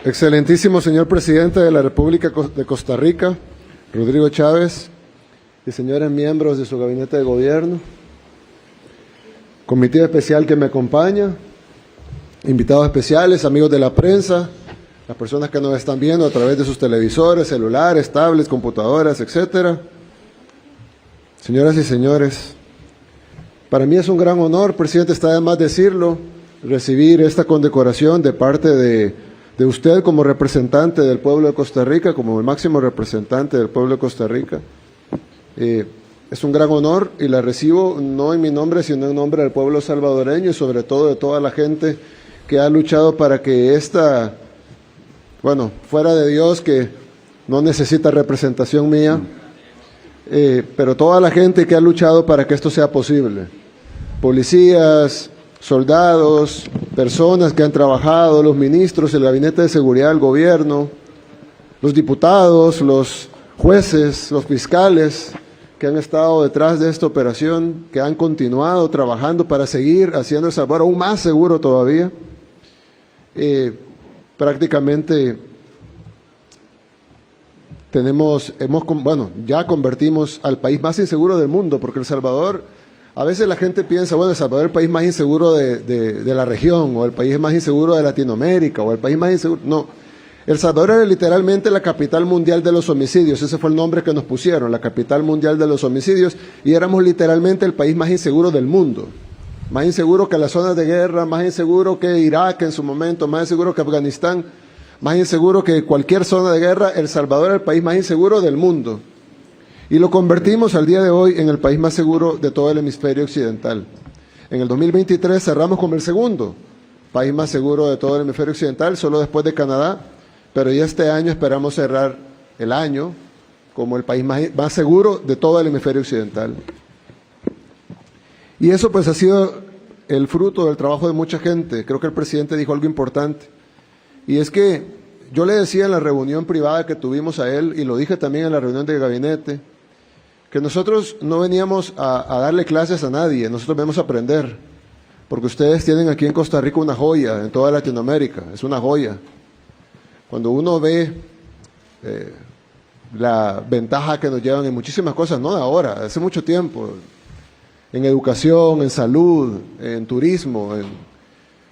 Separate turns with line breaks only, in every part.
Excelentísimo señor presidente de la República de Costa Rica, Rodrigo Chávez, y señores miembros de su gabinete de gobierno, comité especial que me acompaña, invitados especiales, amigos de la prensa, las personas que nos están viendo a través de sus televisores, celulares, tablets, computadoras, etcétera. Señoras y señores, para mí es un gran honor, presidente, está de más decirlo, recibir esta condecoración de parte de usted como representante del pueblo de Costa Rica, como el máximo representante del pueblo de Costa Rica. Es un gran honor y la recibo no en mi nombre, sino en nombre del pueblo salvadoreño y sobre todo de toda la gente que ha luchado para que esta, fuera de Dios, que no necesita representación mía, pero toda la gente que ha luchado para que esto sea posible. Policías, soldados, personas que han trabajado, los ministros, el gabinete de seguridad del gobierno, los diputados, los jueces, los fiscales que han estado detrás de esta operación, que han continuado trabajando para seguir haciendo El Salvador aún más seguro todavía. Prácticamente ya convertimos al país más inseguro del mundo, porque El Salvador, a veces la gente piensa, El Salvador es el país más inseguro de la región, o el país más inseguro de Latinoamérica, o el país más inseguro. No, El Salvador era literalmente la capital mundial de los homicidios, ese fue el nombre que nos pusieron, la capital mundial de los homicidios, y éramos literalmente el país más inseguro del mundo. Más inseguro que las zonas de guerra, más inseguro que Irak en su momento, más inseguro que Afganistán, más inseguro que cualquier zona de guerra. El Salvador era el país más inseguro del mundo. Y lo convertimos al día de hoy en el país más seguro de todo el hemisferio occidental. En el 2023 cerramos como el segundo país más seguro de todo el hemisferio occidental, solo después de Canadá, pero ya este año esperamos cerrar el año como el país más seguro de todo el hemisferio occidental. Y eso pues ha sido el fruto del trabajo de mucha gente. Creo que el presidente dijo algo importante. Y es que yo le decía en la reunión privada que tuvimos a él, y lo dije también en la reunión de gabinete, que nosotros no veníamos a darle clases a nadie, nosotros venimos a aprender. Porque ustedes tienen aquí en Costa Rica una joya, en toda Latinoamérica, es una joya. Cuando uno ve la ventaja que nos llevan en muchísimas cosas, no de ahora, hace mucho tiempo, en educación, en salud, en turismo, en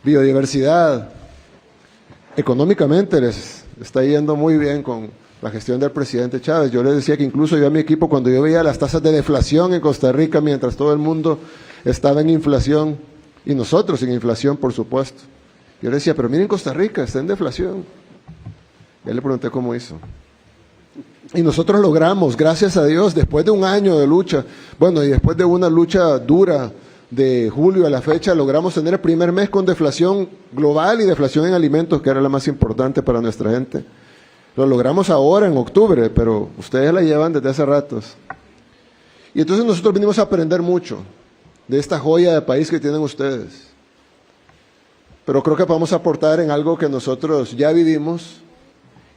biodiversidad. Económicamente les está yendo muy bien con la gestión del presidente Chávez. Yo les decía que incluso yo a mi equipo, cuando yo veía las tasas de deflación en Costa Rica, mientras todo el mundo estaba en inflación, y nosotros en inflación, por supuesto, yo les decía, pero miren Costa Rica, está en deflación. Ya le pregunté cómo hizo. Y nosotros logramos, gracias a Dios, después de un año de lucha, y después de una lucha dura de julio a la fecha, logramos tener el primer mes con deflación global y deflación en alimentos, que era la más importante para nuestra gente. Lo logramos ahora en octubre, pero ustedes la llevan desde hace ratos. Y entonces nosotros venimos a aprender mucho de esta joya de país que tienen ustedes. Pero creo que vamos a aportar en algo que nosotros ya vivimos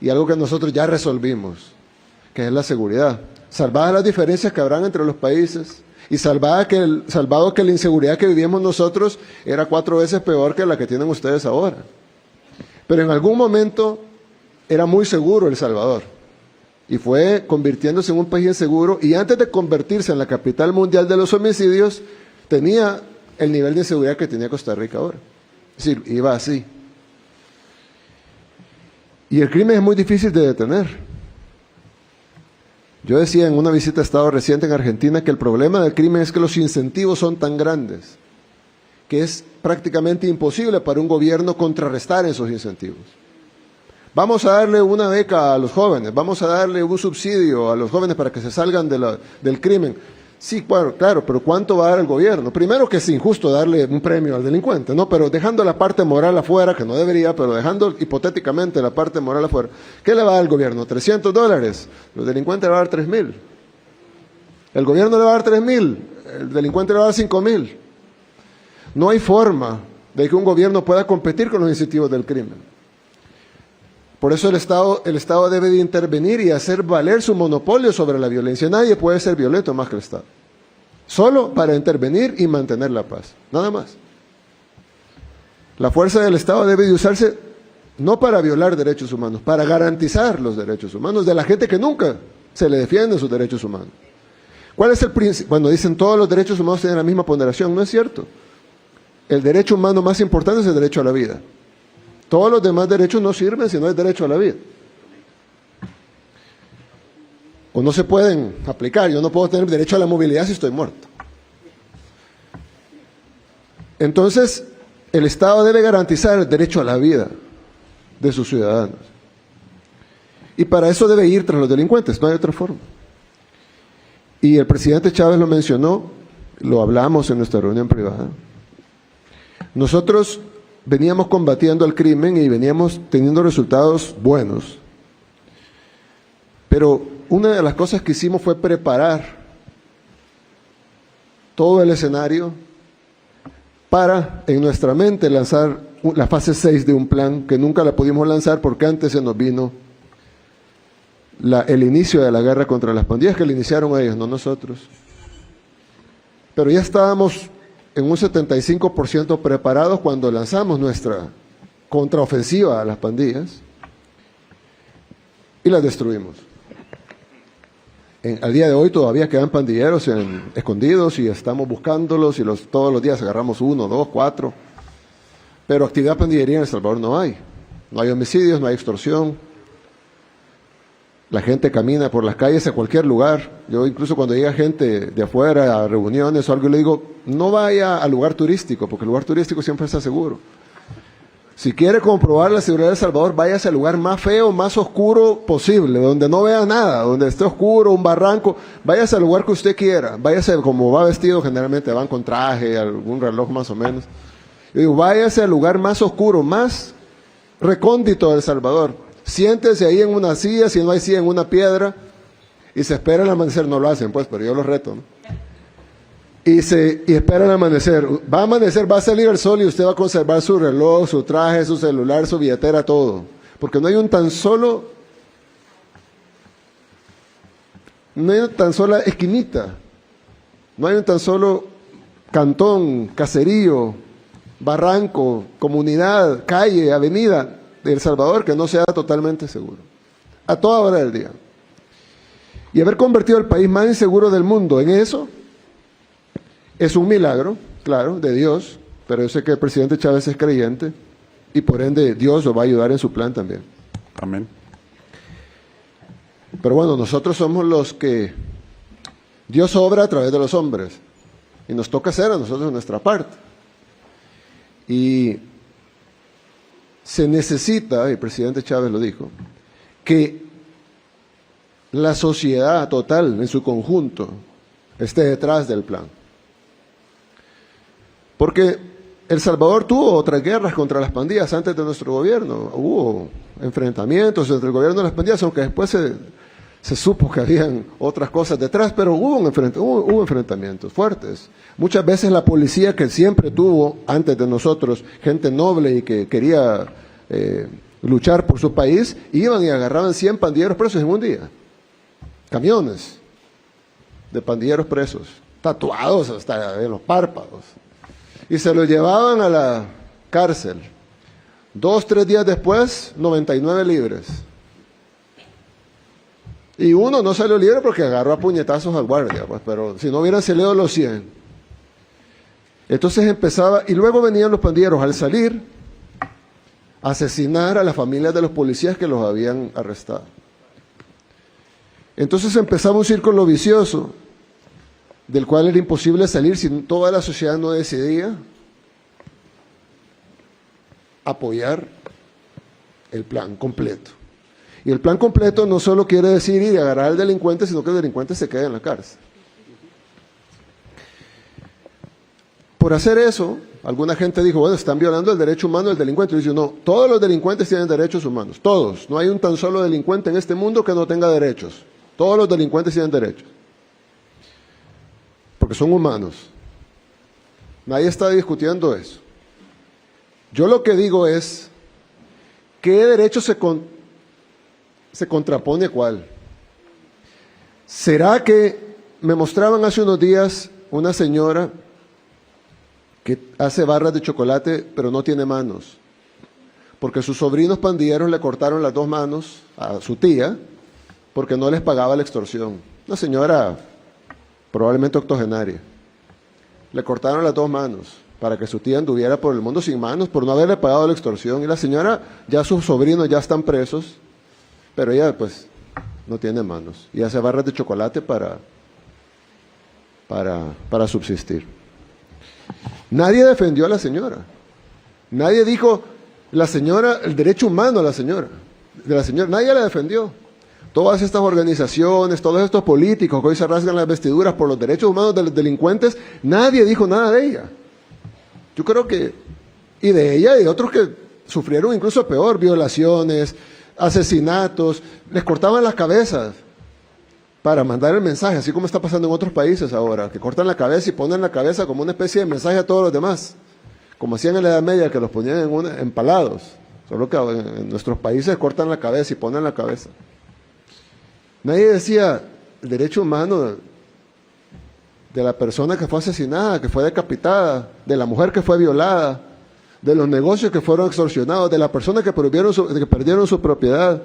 y algo que nosotros ya resolvimos, que es la seguridad. Salvadas las diferencias que habrán entre los países y salvado que la inseguridad que vivíamos nosotros era 4 veces peor que la que tienen ustedes ahora. Pero en algún momento era muy seguro El Salvador y fue convirtiéndose en un país inseguro, y antes de convertirse en la capital mundial de los homicidios tenía el nivel de inseguridad que tenía Costa Rica ahora. Es decir, iba así. Y el crimen es muy difícil de detener. Yo decía en una visita a Estado reciente en Argentina que el problema del crimen es que los incentivos son tan grandes que es prácticamente imposible para un gobierno contrarrestar esos incentivos. Vamos a darle una beca a los jóvenes, vamos a darle un subsidio a los jóvenes para que se salgan del crimen. Sí, claro, pero ¿cuánto va a dar el gobierno? Primero, que es injusto darle un premio al delincuente, ¿no? Pero dejando la parte moral afuera, que no debería, pero dejando hipotéticamente la parte moral afuera, ¿qué le va a dar el gobierno? $300. Los delincuentes le va a dar 3,000. El gobierno le va a dar 3,000, el delincuente le va a dar 5,000. No hay forma de que un gobierno pueda competir con los incentivos del crimen. Por eso el Estado debe de intervenir y hacer valer su monopolio sobre la violencia. Nadie puede ser violento más que el Estado. Solo para intervenir y mantener la paz. Nada más. La fuerza del Estado debe de usarse no para violar derechos humanos, para garantizar los derechos humanos de la gente que nunca se le defienden sus derechos humanos. ¿Cuál es el principio? Cuando dicen todos los derechos humanos tienen la misma ponderación, no es cierto. El derecho humano más importante es el derecho a la vida. Todos los demás derechos no sirven si no hay derecho a la vida. O no se pueden aplicar. Yo no puedo tener derecho a la movilidad si estoy muerto. Entonces, el Estado debe garantizar el derecho a la vida de sus ciudadanos. Y para eso debe ir tras los delincuentes, no hay otra forma. Y el presidente Chávez lo mencionó, lo hablamos en nuestra reunión privada. Nosotros veníamos combatiendo el crimen y veníamos teniendo resultados buenos. Pero una de las cosas que hicimos fue preparar todo el escenario para, en nuestra mente, lanzar la fase 6 de un plan que nunca la pudimos lanzar porque antes se nos vino el inicio de la guerra contra las pandillas, que la iniciaron ellos, no nosotros. Pero ya estábamos en un 75% preparados cuando lanzamos nuestra contraofensiva a las pandillas y las destruimos. Al día de hoy todavía quedan pandilleros escondidos y estamos buscándolos y todos los días agarramos 1, 2, 4. Pero actividad pandillería en El Salvador no hay. No hay homicidios, no hay extorsión. La gente camina por las calles a cualquier lugar. Yo incluso cuando llega gente de afuera a reuniones o algo, le digo, no vaya al lugar turístico, porque el lugar turístico siempre está seguro. Si quiere comprobar la seguridad de El Salvador, váyase al lugar más feo, más oscuro posible, donde no vea nada, donde esté oscuro, un barranco. Váyase al lugar que usted quiera. Váyase como va vestido, generalmente van con traje, algún reloj más o menos. Yo digo, váyase al lugar más oscuro, más recóndito de El Salvador. Siéntese ahí en una silla, si no hay silla, en una piedra, y se espera el amanecer. No lo hacen, pues, pero yo lo reto, ¿no? Y espera el amanecer. Va a amanecer, va a salir el sol y usted va a conservar su reloj, su traje, su celular, su billetera, todo. Porque no hay una tan sola esquinita, no hay un tan solo cantón, caserío, barranco, comunidad, calle, avenida de El Salvador que no sea totalmente seguro, a toda hora del día. Y haber convertido el país más inseguro del mundo en eso es un milagro, claro, de Dios, pero yo sé que el presidente Chávez es creyente y por ende Dios lo va a ayudar en su plan también.
Amén.
Pero bueno, nosotros somos los que Dios obra a través de los hombres y nos toca hacer a nosotros nuestra parte. Y se necesita, el presidente Chávez lo dijo, que la sociedad total en su conjunto esté detrás del plan. Porque El Salvador tuvo otras guerras contra las pandillas antes de nuestro gobierno. Hubo enfrentamientos entre el gobierno y las pandillas, aunque después se supo que habían otras cosas detrás, pero hubo enfrentamientos fuertes. Muchas veces la policía, que siempre tuvo, antes de nosotros, gente noble y que quería luchar por su país, iban y agarraban 100 pandilleros presos en un día. Camiones de pandilleros presos, tatuados hasta en los párpados. Y se los llevaban a la cárcel. 2, 3 días después, 99 libres. Y uno no salió libre porque agarró a puñetazos al guardia, pues, pero si no hubieran salido los 100. Entonces empezaba, y luego venían los pandilleros al salir a asesinar a las familias de los policías que los habían arrestado. Entonces empezaba un círculo vicioso del cual era imposible salir si toda la sociedad no decidía apoyar el plan completo. Y el plan completo no solo quiere decir ir y agarrar al delincuente, sino que el delincuente se quede en la cárcel. Por hacer eso, alguna gente dijo, bueno, están violando el derecho humano del delincuente. Y dice, no, todos los delincuentes tienen derechos humanos, todos. No hay un tan solo delincuente en este mundo que no tenga derechos. Todos los delincuentes tienen derechos. Porque son humanos. Nadie está discutiendo eso. Yo lo que digo es, ¿qué derecho se contrapone a cuál? ¿Será que me mostraban hace unos días una señora que hace barras de chocolate pero no tiene manos? porque sus sobrinos pandilleros le cortaron las 2 manos a su tía porque no les pagaba la extorsión. Una señora probablemente octogenaria. Le cortaron las 2 manos para que su tía anduviera por el mundo sin manos por no haberle pagado la extorsión. Y la señora, ya sus sobrinos ya están presos, pero ella pues no tiene manos. Y hace barras de chocolate para subsistir. Nadie defendió a la señora. Nadie dijo, la señora, el derecho humano de la señora, nadie la defendió. Todas estas organizaciones, todos estos políticos que hoy se rasgan las vestiduras por los derechos humanos de los delincuentes, nadie dijo nada de ella. Yo creo que, y de ella y de otros que sufrieron incluso peor, violaciones, asesinatos, les cortaban las cabezas para mandar el mensaje, así como está pasando en otros países ahora, que cortan la cabeza y ponen la cabeza como una especie de mensaje a todos los demás, como hacían en la Edad Media, que los ponían empalados, solo que en nuestros países cortan la cabeza y ponen la cabeza. Nadie decía el derecho humano de la persona que fue asesinada, que fue decapitada, de la mujer que fue violada, de los negocios que fueron extorsionados, de la persona que perdieron su propiedad,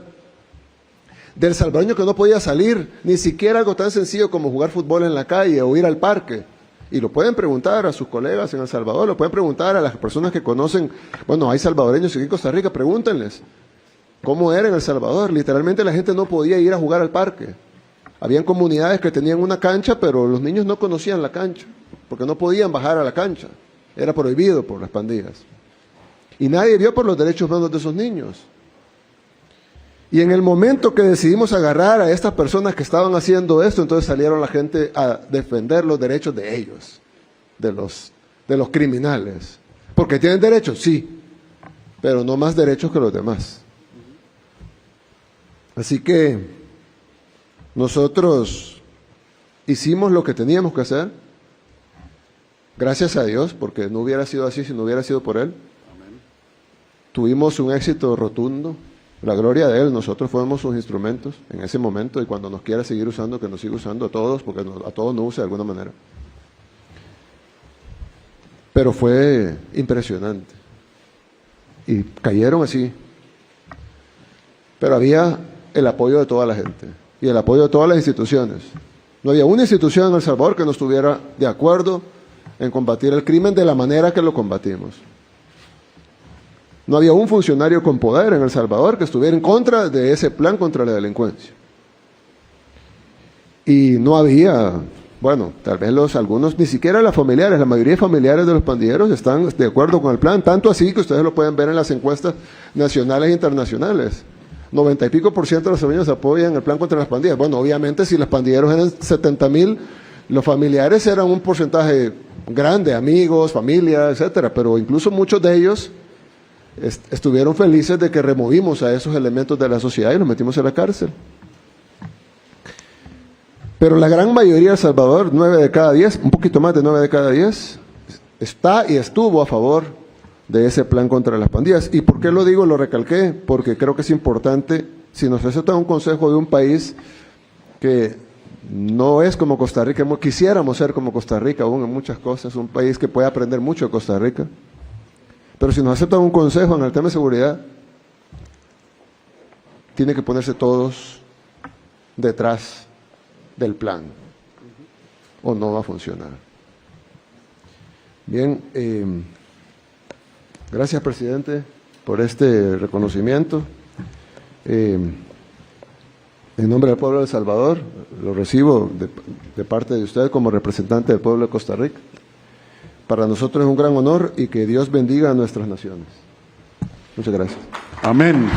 del salvadoreño que no podía salir, ni siquiera algo tan sencillo como jugar fútbol en la calle o ir al parque. Y lo pueden preguntar a sus colegas en El Salvador, lo pueden preguntar a las personas que conocen, bueno, hay salvadoreños aquí en Costa Rica, pregúntenles cómo era en El Salvador. Literalmente la gente no podía ir a jugar al parque. Habían comunidades que tenían una cancha, pero los niños no conocían la cancha, porque no podían bajar a la cancha. Era prohibido por las pandillas. Y nadie vio por los derechos humanos de esos niños. Y en el momento que decidimos agarrar a estas personas que estaban haciendo esto, entonces salieron la gente a defender los derechos de ellos, de los criminales. Porque tienen derechos, sí, pero no más derechos que los demás. Así que nosotros hicimos lo que teníamos que hacer, gracias a Dios, porque no hubiera sido así si no hubiera sido por Él. Amén. Tuvimos un éxito rotundo, la gloria de Él, nosotros fuimos sus instrumentos en ese momento, y cuando nos quiera seguir usando, que nos siga usando a todos, porque a todos nos usa de alguna manera. Pero fue impresionante, y cayeron así, pero había el apoyo de toda la gente y el apoyo de todas las instituciones. No había una institución en El Salvador que no estuviera de acuerdo en combatir el crimen de la manera que lo combatimos. No había un funcionario con poder en El Salvador que estuviera en contra de ese plan contra la delincuencia. Y no había, bueno, tal vez algunos, ni siquiera las familiares, la mayoría de familiares de los pandilleros están de acuerdo con el plan, tanto así que ustedes lo pueden ver en las encuestas nacionales e internacionales. 90 y pico % de los salvadoreños apoyan el plan contra las pandillas. Bueno, obviamente si los pandilleros eran 70,000, los familiares eran un porcentaje grande, amigos, familia, etcétera, pero incluso muchos de ellos estuvieron felices de que removimos a esos elementos de la sociedad y los metimos en la cárcel. Pero la gran mayoría de El Salvador, 9 de cada 10, un poquito más de 9 de cada 10, está y estuvo a favor de ese plan contra las pandillas. ¿Y por qué lo digo? Lo recalqué, porque creo que es importante, si nos aceptan un consejo de un país que no es como Costa Rica, quisiéramos ser como Costa Rica aún en muchas cosas, un país que puede aprender mucho de Costa Rica, pero si nos aceptan un consejo en el tema de seguridad, tiene que ponerse todos detrás del plan, o no va a funcionar. Bien, gracias, presidente, por este reconocimiento. En nombre del pueblo de El Salvador, lo recibo de parte de usted como representante del pueblo de Costa Rica. Para nosotros es un gran honor y que Dios bendiga a nuestras naciones. Muchas gracias.
Amén.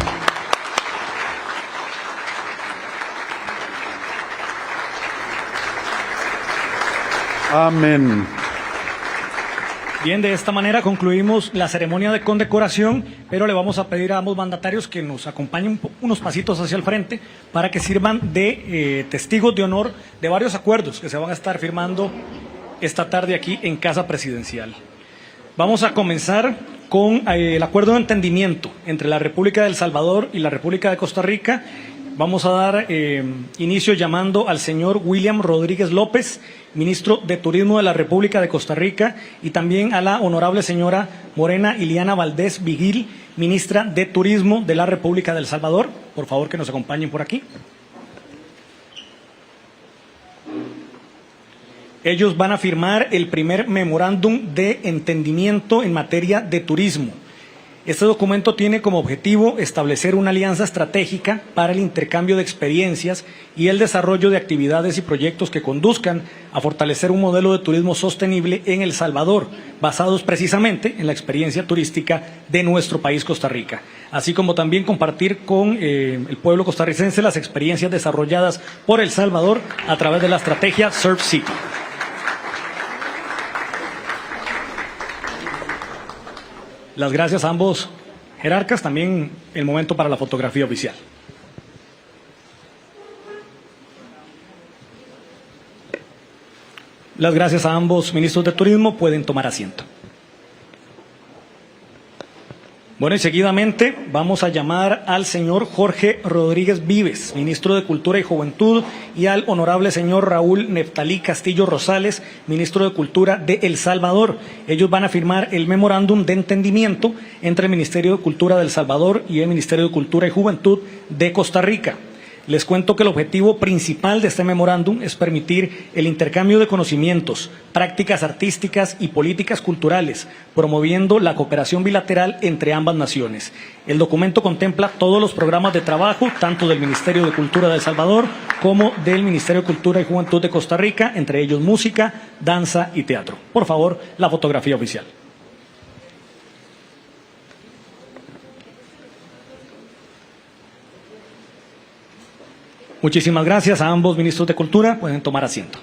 Amén.
Bien, de esta manera concluimos la ceremonia de condecoración, pero le vamos a pedir a ambos mandatarios que nos acompañen unos pasitos hacia el frente para que sirvan de testigos de honor de varios acuerdos que se van a estar firmando esta tarde aquí en Casa Presidencial. Vamos a comenzar con el acuerdo de entendimiento entre la República de El Salvador y la República de Costa Rica vamos a dar inicio llamando al señor William Rodríguez López, ministro de Turismo de la República de Costa Rica, y también a la honorable señora Morena Iliana Valdés Vigil, ministra de Turismo de la República de El Salvador. Por favor, que nos acompañen por aquí. Ellos van a firmar el primer memorándum de entendimiento en materia de turismo. Este documento tiene como objetivo establecer una alianza estratégica para el intercambio de experiencias y el desarrollo de actividades y proyectos que conduzcan a fortalecer un modelo de turismo sostenible en El Salvador, basados precisamente en la experiencia turística de nuestro país, Costa Rica, así como también compartir con el pueblo costarricense las experiencias desarrolladas por El Salvador a través de la estrategia Surf City. Las gracias a ambos jerarcas, también el momento para la fotografía oficial. Las gracias a ambos ministros de Turismo, pueden tomar asiento. Bueno, y seguidamente vamos a llamar al señor Jorge Rodríguez Vives, ministro de Cultura y Juventud, y al honorable señor Raúl Neftalí Castillo Rosales, ministro de Cultura de El Salvador. Ellos van a firmar el memorándum de entendimiento entre el Ministerio de Cultura de El Salvador y el Ministerio de Cultura y Juventud de Costa Rica. Les cuento que el objetivo principal de este memorándum es permitir el intercambio de conocimientos, prácticas artísticas y políticas culturales, promoviendo la cooperación bilateral entre ambas naciones. El documento contempla todos los programas de trabajo, tanto del Ministerio de Cultura de El Salvador como del Ministerio de Cultura y Juventud de Costa Rica, entre ellos música, danza y teatro. Por favor, la fotografía oficial. Muchísimas gracias a ambos ministros de Cultura. Pueden tomar asiento.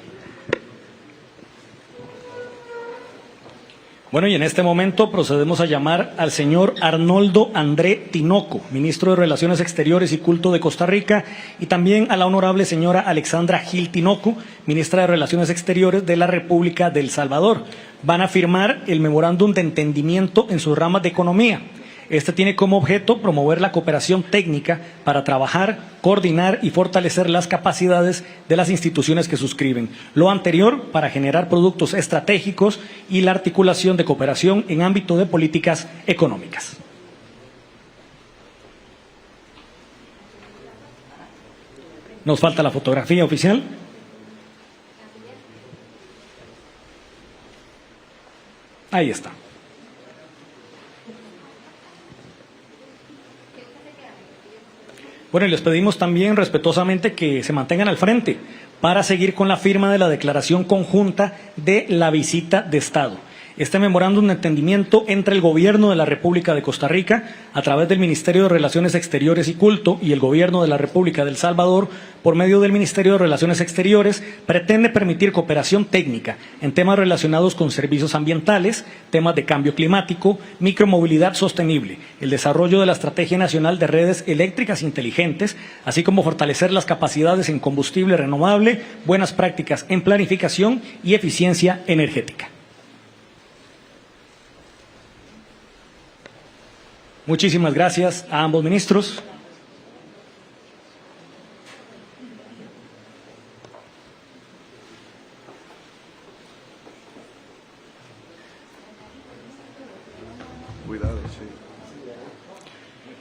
Bueno, y en este momento procedemos a llamar al señor Arnoldo André Tinoco, ministro de Relaciones Exteriores y Culto de Costa Rica, y también a la honorable señora Alexandra Gil Tinoco, ministra de Relaciones Exteriores de la República de El Salvador. Van a firmar el memorándum de entendimiento en sus ramas de economía. Este tiene como objeto promover la cooperación técnica para trabajar, coordinar y fortalecer las capacidades de las instituciones que suscriben. Lo anterior para generar productos estratégicos y la articulación de cooperación en ámbito de políticas económicas. Nos falta la fotografía oficial. Ahí está. Bueno, y les pedimos también respetuosamente que se mantengan al frente para seguir con la firma de la declaración conjunta de la visita de Estado. Este memorándum de entendimiento entre el Gobierno de la República de Costa Rica, a través del Ministerio de Relaciones Exteriores y Culto, y el Gobierno de la República de El Salvador, por medio del Ministerio de Relaciones Exteriores, pretende permitir cooperación técnica en temas relacionados con servicios ambientales, temas de cambio climático, micromovilidad sostenible, el desarrollo de la Estrategia Nacional de Redes Eléctricas Inteligentes, así como fortalecer las capacidades en combustible renovable, buenas prácticas en planificación y eficiencia energética. Muchísimas gracias a ambos ministros.
Cuidado, sí.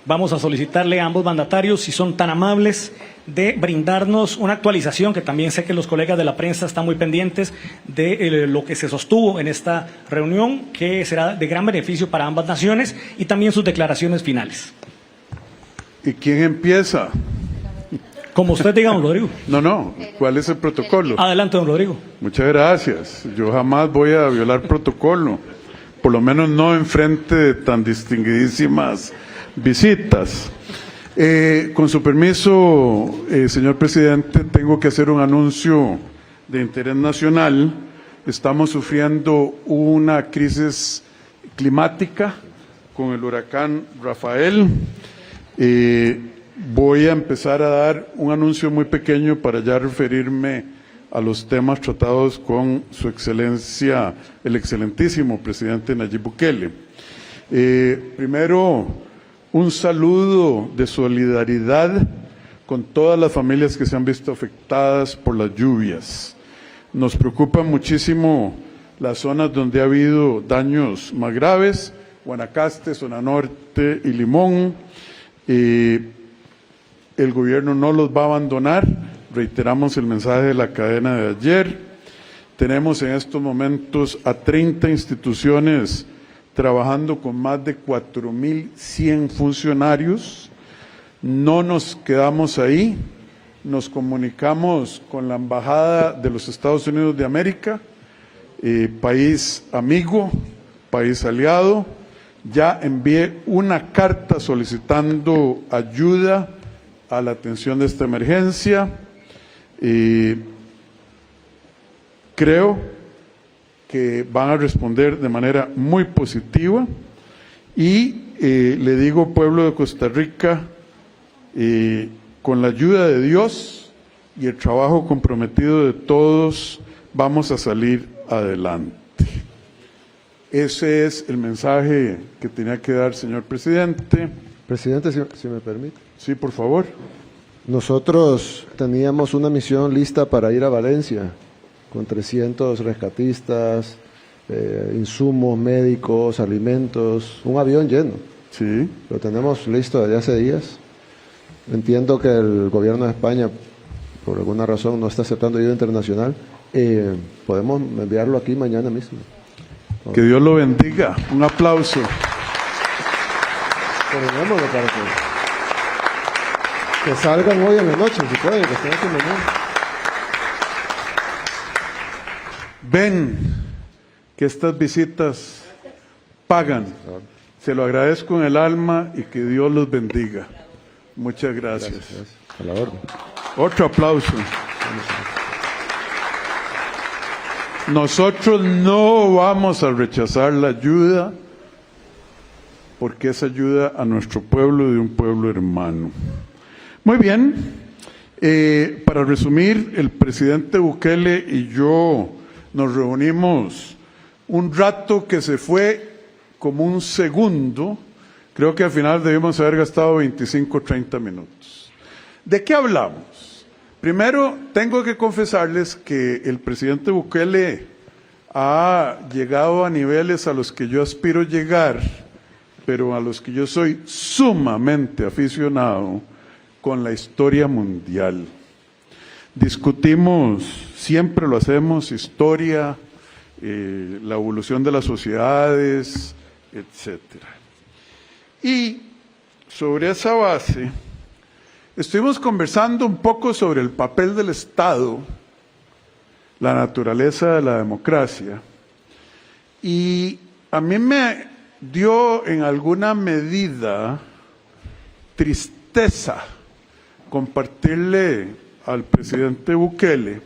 Vamos a solicitarle a ambos mandatarios, si son tan amables, de brindarnos una actualización, que también sé que los colegas de la prensa están muy pendientes de lo que se sostuvo en esta reunión, que será de gran beneficio para ambas naciones, y también sus declaraciones finales.
¿Y quién empieza?
Como usted diga, don Rodrigo.
No, ¿cuál es el protocolo?
Adelante, don Rodrigo.
Muchas gracias. Yo jamás voy a violar protocolo, por lo menos no en frente de tan distinguidísimas visitas. Con su permiso, señor presidente, tengo que hacer un anuncio de interés nacional. Estamos sufriendo una crisis climática con el huracán Rafael. Voy a empezar a dar un anuncio muy pequeño para ya referirme a los temas tratados con su excelencia, el excelentísimo presidente Nayib Bukele. Primero, un saludo de solidaridad con todas las familias que se han visto afectadas por las lluvias. Nos preocupa muchísimo las zonas donde ha habido daños más graves, Guanacaste, Zona Norte y Limón. El gobierno no los va a abandonar, reiteramos el mensaje de la cadena de ayer. Tenemos en estos momentos a 30 instituciones trabajando con más de 4.100 funcionarios. No nos quedamos ahí, nos comunicamos con la Embajada de los Estados Unidos de América, país amigo, país aliado. Ya envié una carta solicitando ayuda a la atención de esta emergencia. Creo que van a responder de manera muy positiva y le digo, pueblo de Costa Rica, con la ayuda de Dios y el trabajo comprometido de todos, vamos a salir adelante. Ese es el mensaje que tenía que dar, señor presidente.
Presidente, si me permite.
Sí, por favor.
Nosotros teníamos una misión lista para ir a Valencia, con 300 rescatistas, insumos médicos, alimentos, un avión lleno.
Sí.
Lo tenemos listo desde hace días. Entiendo que el gobierno de España, por alguna razón, no está aceptando ayuda internacional. Podemos enviarlo aquí mañana mismo.
Que Dios lo bendiga. Un aplauso.
Terminémoslo para que salgan hoy en la noche, si pueden, que estén aquí mañana.
Ven que estas visitas pagan. Se lo agradezco en el alma y que Dios los bendiga. Muchas gracias.
Gracias. A la orden.
Otro aplauso. Nosotros no vamos a rechazar la ayuda porque es ayuda a nuestro pueblo y de un pueblo hermano. Muy bien. Para resumir, el presidente Bukele y yo nos reunimos un rato que se fue como un segundo. Creo que al final debimos haber gastado 25 o 30 minutos. ¿De qué hablamos? Primero, tengo que confesarles que el presidente Bukele ha llegado a niveles a los que yo aspiro llegar, pero a los que yo soy sumamente aficionado, con la historia mundial. Discutimos, siempre lo hacemos, historia, la evolución de las sociedades, etcétera. Y sobre esa base, estuvimos conversando un poco sobre el papel del Estado, la naturaleza de la democracia, y a mí me dio en alguna medida tristeza compartirle al presidente Bukele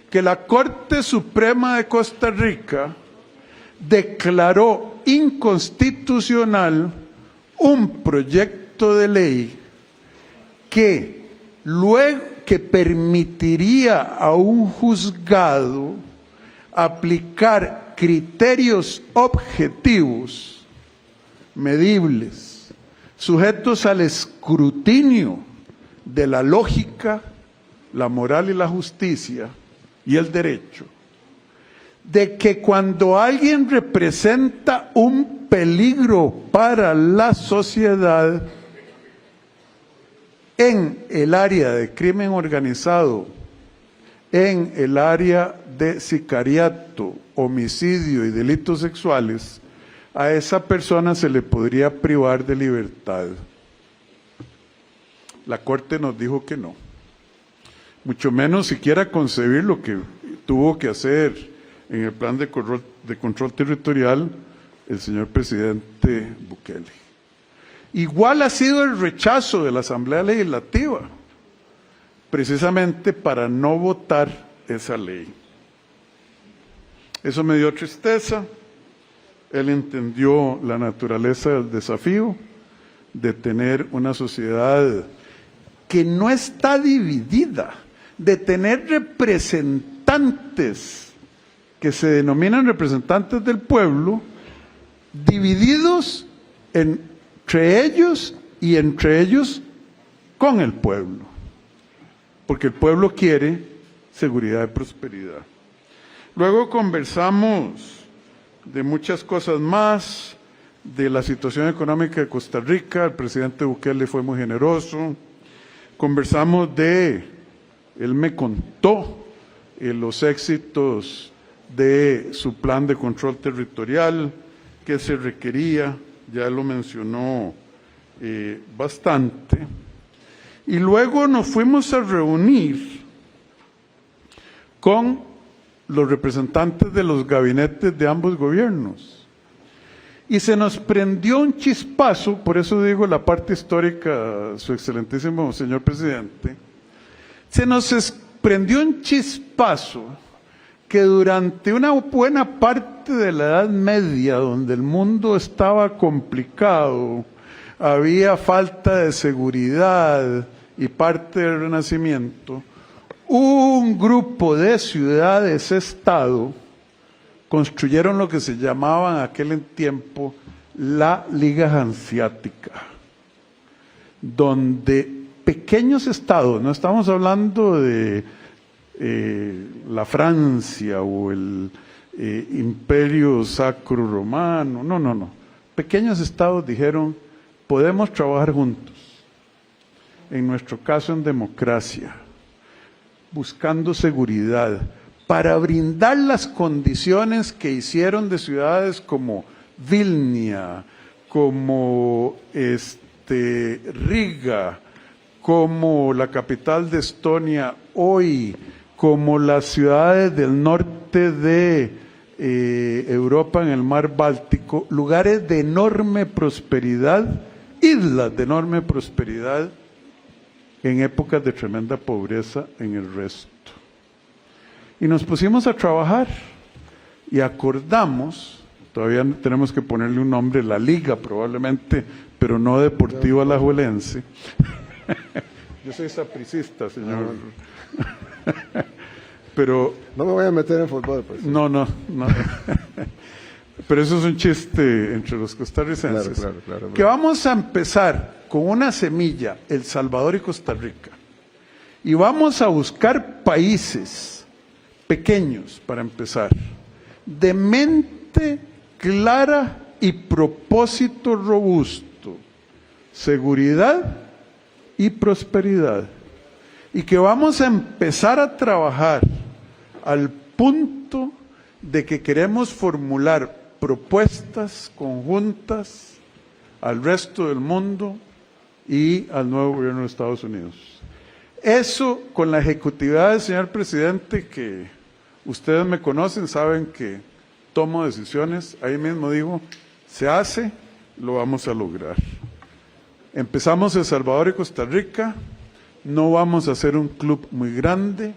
que la Corte Suprema de Costa Rica declaró inconstitucional un proyecto de ley que permitiría a un juzgado aplicar criterios objetivos, medibles, sujetos al escrutinio de la lógica, la moral y la justicia y el derecho, de que cuando alguien representa un peligro para la sociedad en el área de crimen organizado, en el área de sicariato, homicidio y delitos sexuales, a esa persona se le podría privar de libertad. La Corte nos dijo que no, mucho menos siquiera concebir lo que tuvo que hacer en el plan de control territorial el señor presidente Bukele. Igual ha sido el rechazo de la Asamblea Legislativa, precisamente para no votar esa ley. Eso me dio tristeza. Él entendió la naturaleza del desafío de tener una sociedad que no está dividida, de tener representantes que se denominan representantes del pueblo, divididos entre ellos y entre ellos con el pueblo. porque el pueblo quiere seguridad y prosperidad. Luego conversamos de muchas cosas más, de la situación económica de Costa Rica. El presidente Bukele fue muy generoso. Conversamos él me contó los éxitos de su plan de control territorial, que se requería, ya lo mencionó bastante. Y luego nos fuimos a reunir con los representantes de los gabinetes de ambos gobiernos. Y se nos prendió un chispazo, por eso digo la parte histórica, su excelentísimo señor presidente, se nos prendió un chispazo que durante una buena parte de la Edad Media, donde el mundo estaba complicado, había falta de seguridad y parte del Renacimiento, un grupo de ciudades-estado construyeron lo que se llamaba en aquel tiempo la Liga Hanseática, donde pequeños estados, no estamos hablando de la Francia o el Imperio Sacro Romano, no, pequeños estados dijeron, podemos trabajar juntos, en nuestro caso en democracia, buscando seguridad, para brindar las condiciones que hicieron de ciudades como Vilnia, como Riga, como la capital de Estonia hoy, como las ciudades del norte de Europa en el mar Báltico, lugares de enorme prosperidad, islas de enorme prosperidad, en épocas de tremenda pobreza en el resto. Y nos pusimos a trabajar y acordamos, todavía tenemos que ponerle un nombre, la Liga probablemente, pero no Deportivo Alajuelense. Yo soy sapricista, señor. Pero
no me voy a meter en fútbol, pues.
No. Pero eso es un chiste entre los costarricenses.
Claro.
Que vamos a empezar con una semilla, El Salvador y Costa Rica. Y vamos a buscar países pequeños, para empezar, de mente clara y propósito robusto, seguridad y prosperidad. Y que vamos a empezar a trabajar al punto de que queremos formular propuestas conjuntas al resto del mundo y al nuevo gobierno de Estados Unidos. Eso con la ejecutividad del señor presidente, que ustedes me conocen, saben que tomo decisiones, ahí mismo digo, se hace, lo vamos a lograr. Empezamos El Salvador y Costa Rica, no vamos a ser un club muy grande,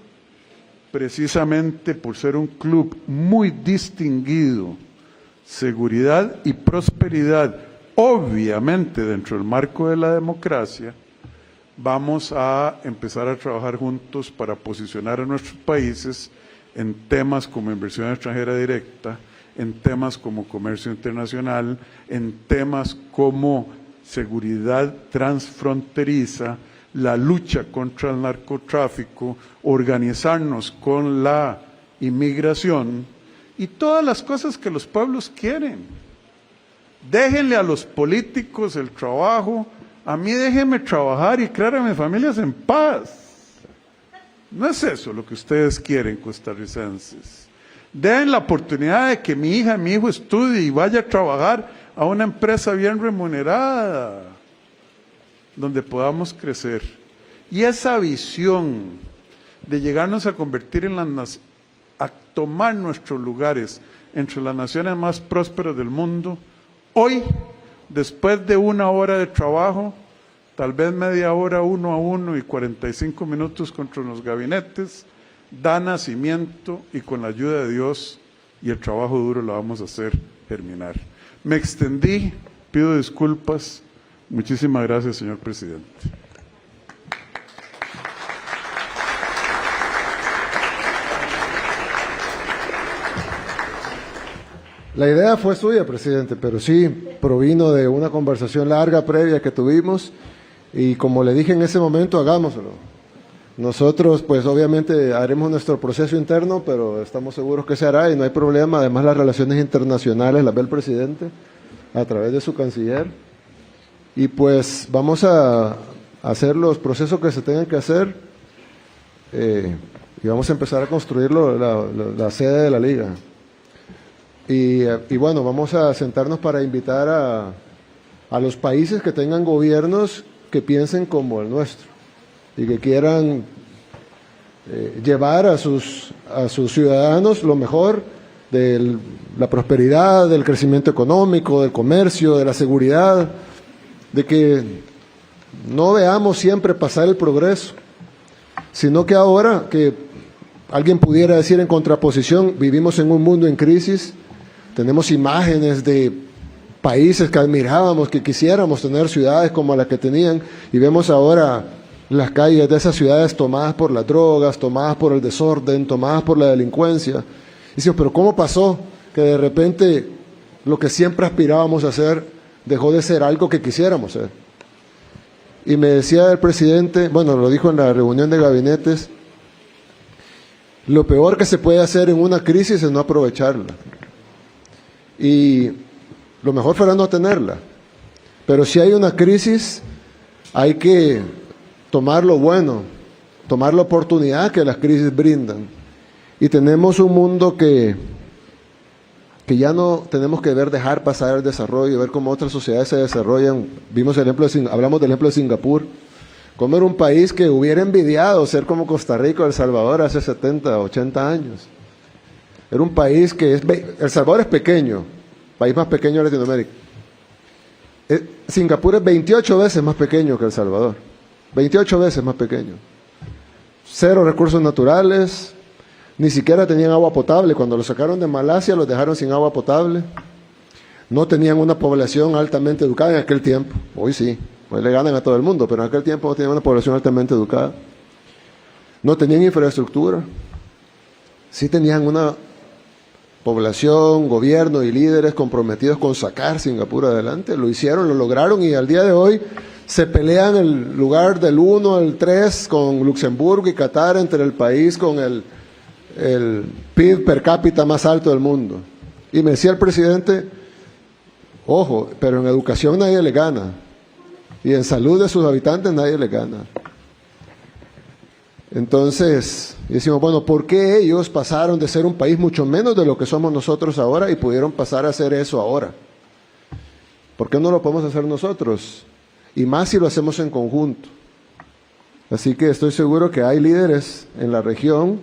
precisamente por ser un club muy distinguido, seguridad y prosperidad, obviamente dentro del marco de la democracia. Vamos a empezar a trabajar juntos para posicionar a nuestros países en temas como inversión extranjera directa, en temas como comercio internacional, en temas como seguridad transfronteriza, la lucha contra el narcotráfico, organizarnos con la inmigración y todas las cosas que los pueblos quieren. Déjenle a los políticos el trabajo. A mí déjenme trabajar y crear a mis familias en paz. No es eso lo que ustedes quieren, costarricenses. Den la oportunidad de que mi hija, mi hijo estudie y vaya a trabajar a una empresa bien remunerada, donde podamos crecer. Y esa visión de llegarnos a convertir en a tomar nuestros lugares entre las naciones más prósperas del mundo, hoy, después de 1 hora de trabajo, tal vez media hora 1 a 1 y 45 minutos contra los gabinetes, da nacimiento y con la ayuda de Dios y el trabajo duro lo vamos a hacer germinar. Me extendí, pido disculpas. Muchísimas gracias, señor presidente.
La idea fue suya, presidente, pero sí provino de una conversación larga previa que tuvimos y como le dije en ese momento, hagámoslo. Nosotros, pues obviamente haremos nuestro proceso interno, pero estamos seguros que se hará y no hay problema. Además, las relaciones internacionales las ve el presidente a través de su canciller. Y pues vamos a hacer los procesos que se tengan que hacer y vamos a empezar a construir la sede de la liga. Y bueno, vamos a sentarnos para invitar a los países que tengan gobiernos que piensen como el nuestro y que quieran llevar a sus ciudadanos lo mejor de la prosperidad, del crecimiento económico, del comercio, de la seguridad, de que no veamos siempre pasar el progreso, sino que ahora, que alguien pudiera decir en contraposición, vivimos en un mundo en crisis, tenemos imágenes de países que admirábamos, que quisiéramos tener ciudades como las que tenían, y vemos ahora las calles de esas ciudades tomadas por las drogas, tomadas por el desorden, tomadas por la delincuencia. Y decimos, pero ¿cómo pasó que de repente lo que siempre aspirábamos a hacer dejó de ser algo que quisiéramos ser? Y me decía el presidente, bueno, lo dijo en la reunión de gabinetes, lo peor que se puede hacer en una crisis es no aprovecharla. Y lo mejor fuera no tenerla. Pero si hay una crisis, hay que tomar lo bueno, tomar la oportunidad que las crisis brindan. Y tenemos un mundo que ya no tenemos que dejar pasar el desarrollo, ver cómo otras sociedades se desarrollan. Hablamos del ejemplo de Singapur, como era un país que hubiera envidiado ser como Costa Rica o El Salvador hace 70, 80 años. Era un país El Salvador es pequeño, país más pequeño de Latinoamérica. Singapur es 28 veces más pequeño que El Salvador, 28 veces más pequeño. Cero recursos naturales, ni siquiera tenían agua potable. Cuando los sacaron de Malasia los dejaron sin agua potable. No tenían una población altamente educada en aquel tiempo. Hoy sí, hoy le ganan a todo el mundo, pero en aquel tiempo no tenían una población altamente educada. No tenían infraestructura. Sí tenían una población, gobierno y líderes comprometidos con sacar Singapur adelante. Lo hicieron, lo lograron y al día de hoy se pelean el lugar del 1 al 3 con Luxemburgo y Qatar entre el país con el PIB per cápita más alto del mundo. Y me decía el presidente, ojo, pero en educación nadie le gana y en salud de sus habitantes nadie le gana. Entonces decimos, bueno, ¿por qué ellos pasaron de ser un país mucho menos de lo que somos nosotros ahora y pudieron pasar a hacer eso ahora? ¿Por qué no lo podemos hacer nosotros? Y más si lo hacemos en conjunto. Así que estoy seguro que hay líderes en la región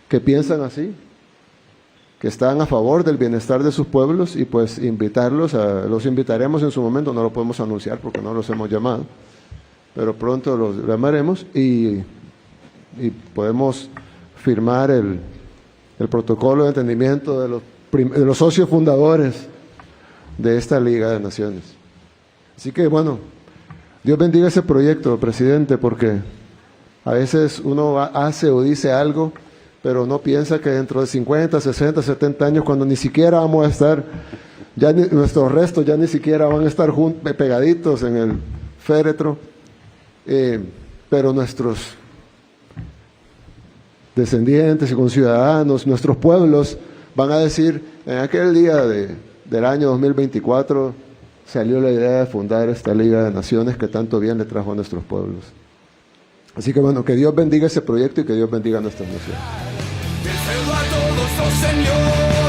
que piensan así, que están a favor del bienestar de sus pueblos y pues los invitaremos en su momento, no lo podemos anunciar porque no los hemos llamado, pero pronto los llamaremos y podemos firmar el protocolo de entendimiento de los socios fundadores de esta Liga de Naciones. Así que bueno, Dios bendiga ese proyecto, presidente, porque a veces uno hace o dice algo, pero no piensa que dentro de 50, 60, 70 años, cuando ni siquiera vamos a estar, nuestros restos ya ni siquiera van a estar pegaditos en el féretro, pero nuestros descendientes y conciudadanos, nuestros pueblos, van a decir, en aquel día del año 2024, salió la idea de fundar esta Liga de Naciones que tanto bien le trajo a nuestros pueblos. Así que bueno, que Dios bendiga ese proyecto y que Dios bendiga a nuestras naciones.
Del cielo a todos, oh Señor.